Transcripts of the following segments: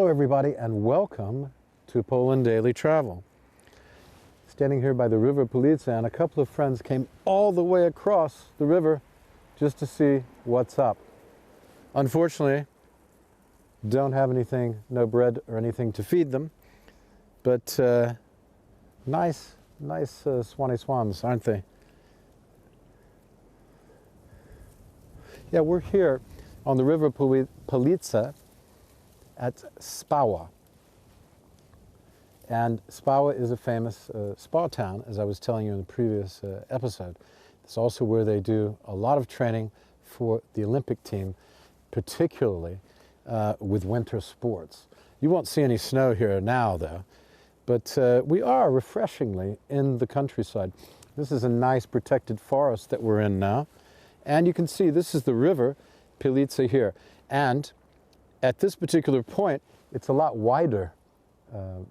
Hello everybody and welcome to Poland Daily Travel. Standing here by the river Pilica, and a couple of friends came all the way across the river just to see what's up. Unfortunately, don't have anything, no bread or anything to feed them, but nice swans, aren't they? Yeah, we're here on the river Pilica at Spawa. And Spawa is a famous spa town, as I was telling you in the previous episode. It's also where they do a lot of training for the Olympic team, particularly with winter sports. You won't see any snow here now, though, but we are refreshingly in the countryside. This is a nice protected forest that we're in now. And you can see this is the river Pilica here. And at this particular point, it's a lot wider.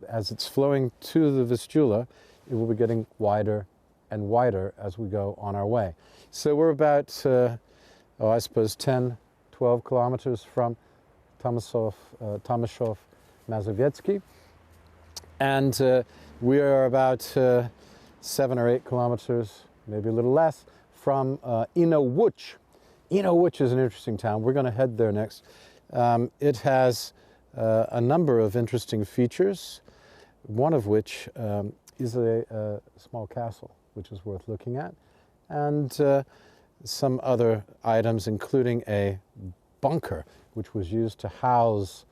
As it's flowing to the Vistula, it will be getting wider and wider as we go on our way. So we're about, I suppose 10, 12 kilometers from Tomaszów Mazowiecki. And we are about 7 or 8 kilometers, maybe a little less, from Inowłódź. Inowłódź is an interesting town. We're going to head there next. It has a number of interesting features, one of which is a small castle, which is worth looking at, and some other items, including a bunker, which was used to house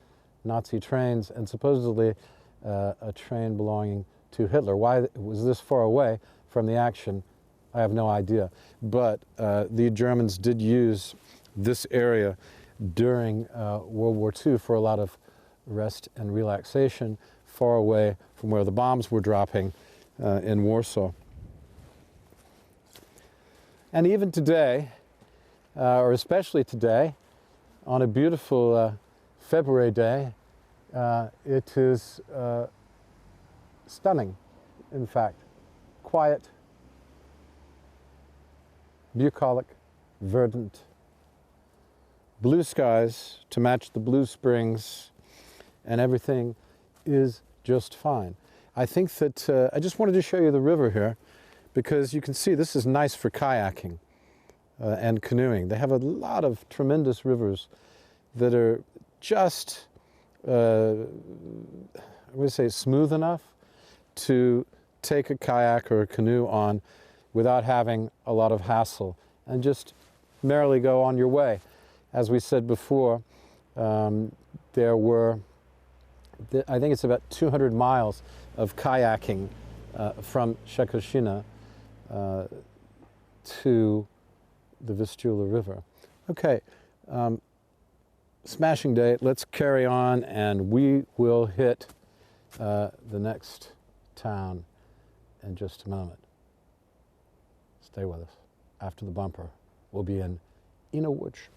Nazi trains, and supposedly a train belonging to Hitler. Why it was this far away from the action, I have no idea. But the Germans did use this area during World War II for a lot of rest and relaxation, far away from where the bombs were dropping in Warsaw. And even today, or especially today, on a beautiful February day, it is stunning, in fact. Quiet, bucolic, verdant, blue skies to match the blue springs, and everything is just fine. I think that I just wanted to show you the river here because you can see this is nice for kayaking and canoeing. They have a lot of tremendous rivers that are just, I would say, smooth enough to take a kayak or a canoe on without having a lot of hassle and just merrily go on your way. As we said before, there were, I think it's about 200 miles of kayaking from Szczekocina to the Vistula River. Okay, smashing day. Let's carry on, and we will hit the next town in just a moment. Stay with us. After the bumper, we'll be in Inowłódź.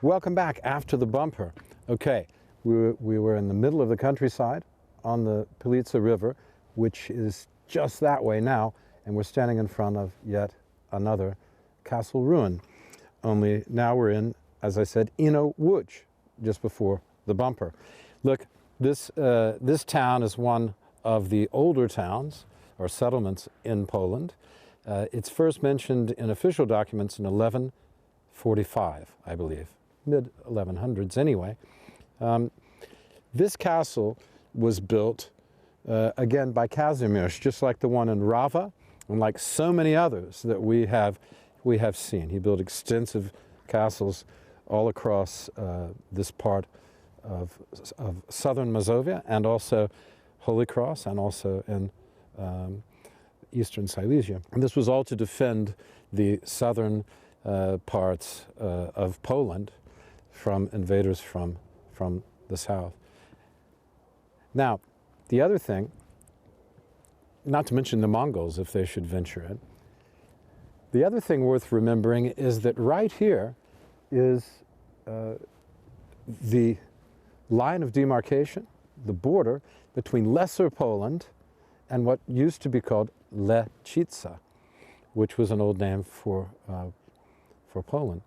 Welcome back after the bumper. Okay, we were in the middle of the countryside on the Pilica River, which is just that way now, and we're standing in front of yet another castle ruin. Only now we're in, as I said, Inowłódź, just before the bumper. Look, this town is one of the older towns or settlements in Poland. It's first mentioned in official documents in 1145, I believe. Mid-1100s anyway. This castle was built again by Kazimierz, just like the one in Rawa and like so many others that we have seen. He built extensive castles all across this part of southern Mazovia, and also Holy Cross, and also in eastern Silesia. And this was all to defend the southern parts of Poland from invaders from the south. Now, the other thing, not to mention the Mongols if they should venture in, the other thing worth remembering is that right here is the line of demarcation, the border between Lesser Poland and what used to be called Lechica. which was an old name for Poland,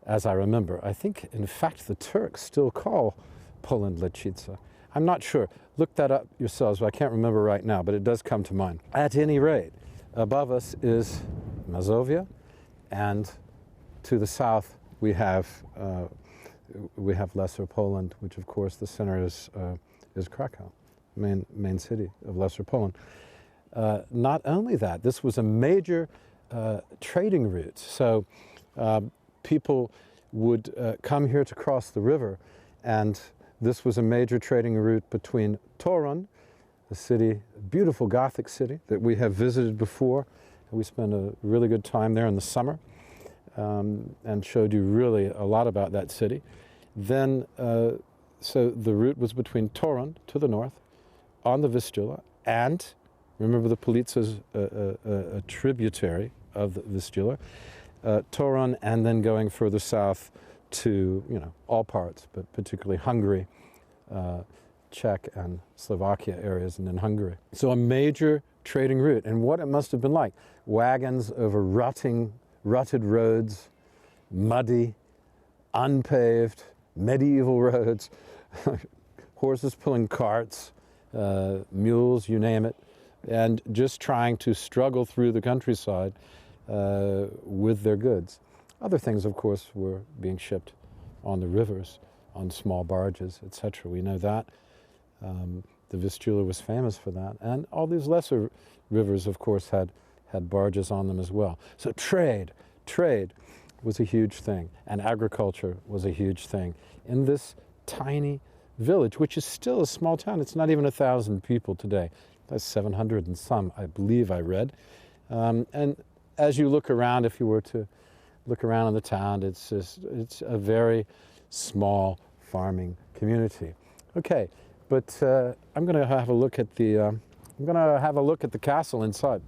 as I remember. I think, in fact, the Turks still call Poland Lechica. I'm not sure. Look that up yourselves, but I can't remember right now, but it does come to mind. At any rate, above us is Mazovia, and to the south we have Lesser Poland, which of course the center is Krakow, main city of Lesser Poland. Not only that, this was a major trading route. So people would come here to cross the river, and this was a major trading route between Torun, a city, a beautiful Gothic city that we have visited before. We spent a really good time there in the summer and showed you really a lot about that city. Then, so the route was between Torun to the north, on the Vistula, and remember the Pilica is a tributary of the Vistula, Torun, and then going further south to, you know, all parts, but particularly Hungary, Czech and Slovakia areas, and then Hungary. So a major trading route, and what it must have been like. Wagons over rutted roads, muddy, unpaved, medieval roads, horses pulling carts, mules, you name it, and just trying to struggle through the countryside with their goods. Other things, of course, were being shipped on the rivers, on small barges, etc. We know that. The Vistula was famous for that. And all these lesser rivers, of course, had barges on them as well. So trade was a huge thing, and agriculture was a huge thing in this tiny village, which is still a small town. It's not even 1,000 people today. That's 700 and some, I believe I read. And as you look around, if you were to look around in the town, it's a very small farming community. Okay, but I'm going to have a look at the castle inside.